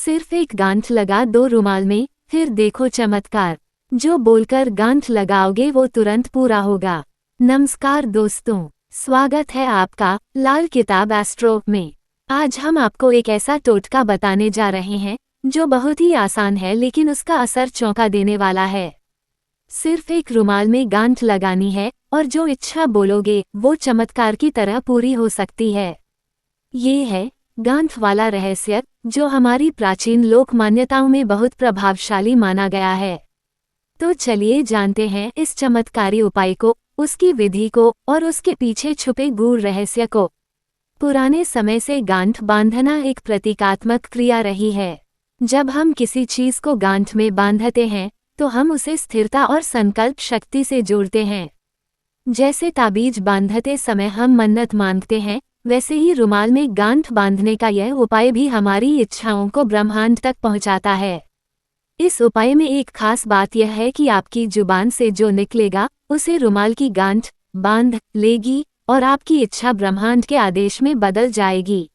सिर्फ एक गांठ लगा दो रुमाल में, फिर देखो चमत्कार। जो बोलकर गांठ लगाओगे वो तुरंत पूरा होगा। नमस्कार दोस्तों, स्वागत है आपका लाल किताब एस्ट्रो में। आज हम आपको एक ऐसा टोटका बताने जा रहे हैं जो बहुत ही आसान है लेकिन उसका असर चौंका देने वाला है। सिर्फ एक रुमाल में गांठ लगानी है और जो इच्छा बोलोगे वो चमत्कार की तरह पूरी हो सकती है। ये है गांठ वाला रहस्य जो हमारी प्राचीन लोक मान्यताओं में बहुत प्रभावशाली माना गया है। तो चलिए जानते हैं इस चमत्कारी उपाय को, उसकी विधि को और उसके पीछे छुपे गूढ़ रहस्य को। पुराने समय से गांठ बांधना एक प्रतीकात्मक क्रिया रही है। जब हम किसी चीज को गांठ में बांधते हैं तो हम उसे स्थिरता और संकल्प शक्ति से जोड़ते हैं। जैसे ताबीज बांधते समय हम मन्नत मांगते हैं, वैसे ही रुमाल में गांठ बांधने का यह उपाय भी हमारी इच्छाओं को ब्रह्मांड तक पहुंचाता है। इस उपाय में एक खास बात यह है कि आपकी जुबान से जो निकलेगा उसे रुमाल की गांठ बांध लेगी और आपकी इच्छा ब्रह्मांड के आदेश में बदल जाएगी।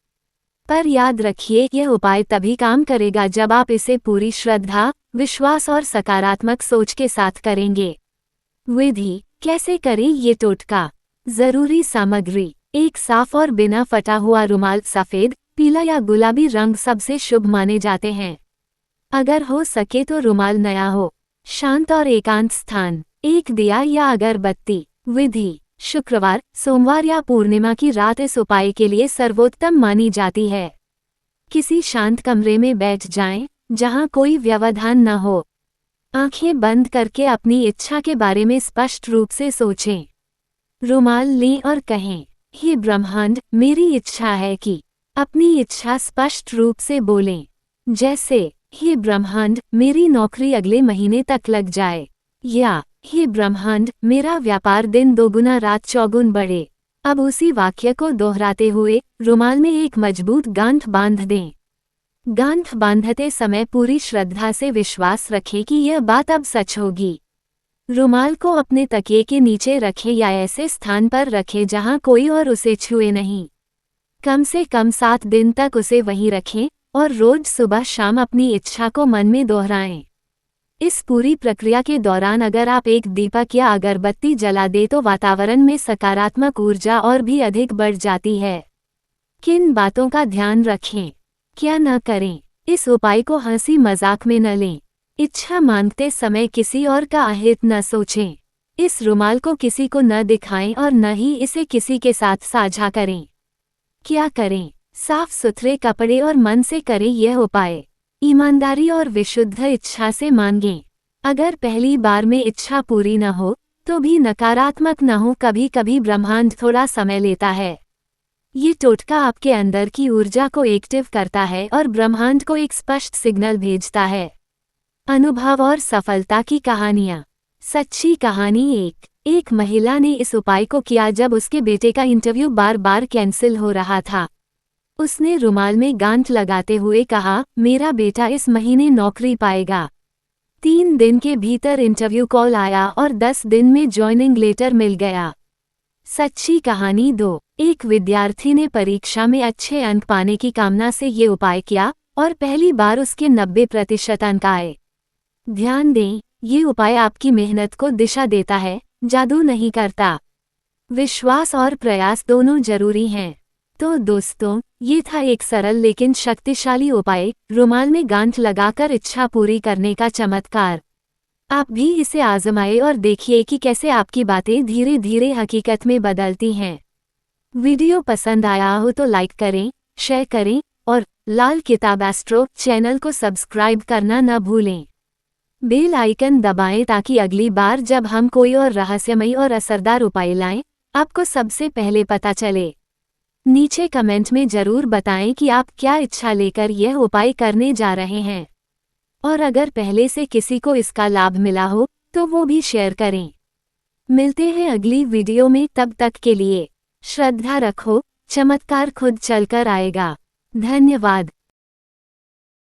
पर याद रखिए, यह उपाय तभी काम करेगा जब आप इसे पूरी श्रद्धा, विश्वास और सकारात्मक सोच के साथ करेंगे। विधि: कैसे करें ये टोटका। जरूरी सामग्री: एक साफ और बिना फटा हुआ रुमाल। सफेद, पीला या गुलाबी रंग सबसे शुभ माने जाते हैं। अगर हो सके तो रुमाल नया हो। शांत और एकांत स्थान: एक दिया या अगरबत्ती। विधि: शुक्रवार, सोमवार या पूर्णिमा की रात इस उपाय के लिए सर्वोत्तम मानी जाती है। किसी शांत कमरे में बैठ जाएं, जहां कोई व्यवधान न हो। आंखें बंद करके अपनी इच्छा के बारे में स्पष्ट रूप से सोचें। रुमाल लें और कहें, हे ब्रह्मांड, मेरी इच्छा है कि। अपनी इच्छा स्पष्ट रूप से बोलें, जैसे, हे ब्रह्मांड, मेरी नौकरी अगले महीने तक लग जाए, या हे ब्रह्मांड, मेरा व्यापार दिन दोगुना रात चौगुन बढ़े। अब उसी वाक्य को दोहराते हुए रुमाल में एक मजबूत गांठ बांध दें। गांठ बांधते समय पूरी श्रद्धा से विश्वास रखें कि यह बात अब सच होगी। रुमाल को अपने तकिए के नीचे रखें या ऐसे स्थान पर रखें जहां कोई और उसे छुए नहीं। कम से कम 7 दिन तक उसे वहीं रखें और रोज सुबह शाम अपनी इच्छा को मन में दोहराएं। इस पूरी प्रक्रिया के दौरान अगर आप एक दीपक या अगरबत्ती जला दें तो वातावरण में सकारात्मक ऊर्जा और भी अधिक बढ़ जाती है। किन बातों का ध्यान रखें, क्या न करें। इस उपाय को हंसी मजाक में न लें। इच्छा मांगते समय किसी और का अहित न सोचें। इस रुमाल को किसी को न दिखाएं और न ही इसे किसी के साथ साझा करें। क्या करें? साफ सुथरे कपड़े और मन से करें यह उपाय। ईमानदारी और विशुद्ध इच्छा से मांगें। अगर पहली बार में इच्छा पूरी न हो तो भी नकारात्मक न हो, कभी कभी ब्रह्मांड थोड़ा समय लेता है। ये टोटका आपके अंदर की ऊर्जा को एक्टिव करता है और ब्रह्मांड को एक स्पष्ट सिग्नल भेजता है। अनुभव और सफलता की कहानियाँ। सच्ची कहानी: एक महिला ने इस उपाय को किया जब उसके बेटे का इंटरव्यू बार बार कैंसिल हो रहा था। उसने रुमाल में गांठ लगाते हुए कहा, मेरा बेटा इस महीने नौकरी पाएगा। 3 दिन के भीतर इंटरव्यू कॉल आया और 10 दिन में जॉइनिंग लेटर मिल गया। सच्ची कहानी 2। एक विद्यार्थी ने परीक्षा में अच्छे अंक पाने की कामना से ये उपाय किया और पहली बार उसके 90% अंक आए। ध्यान दें, ये उपाय आपकी मेहनत को दिशा देता है, जादू नहीं करता। विश्वास और प्रयास दोनों जरूरी हैं। तो दोस्तों, ये था एक सरल लेकिन शक्तिशाली उपाय, रुमाल में गांठ लगाकर इच्छा पूरी करने का चमत्कार। आप भी इसे आजमाएं और देखिए कि कैसे आपकी बातें धीरे धीरे हकीकत में बदलती हैं। वीडियो पसंद आया हो तो लाइक करें, शेयर करें और लाल किताब एस्ट्रो चैनल को सब्सक्राइब करना न भूलें। बेल आइकन दबाएं ताकि अगली बार जब हम कोई और रहस्यमयी और असरदार उपाय लाएं, आपको सबसे पहले पता चले। नीचे कमेंट में जरूर बताएं कि आप क्या इच्छा लेकर यह उपाय करने जा रहे हैं, और अगर पहले से किसी को इसका लाभ मिला हो तो वो भी शेयर करें। मिलते हैं अगली वीडियो में, तब तक के लिए श्रद्धा रखो, चमत्कार खुद चलकर आएगा। धन्यवाद।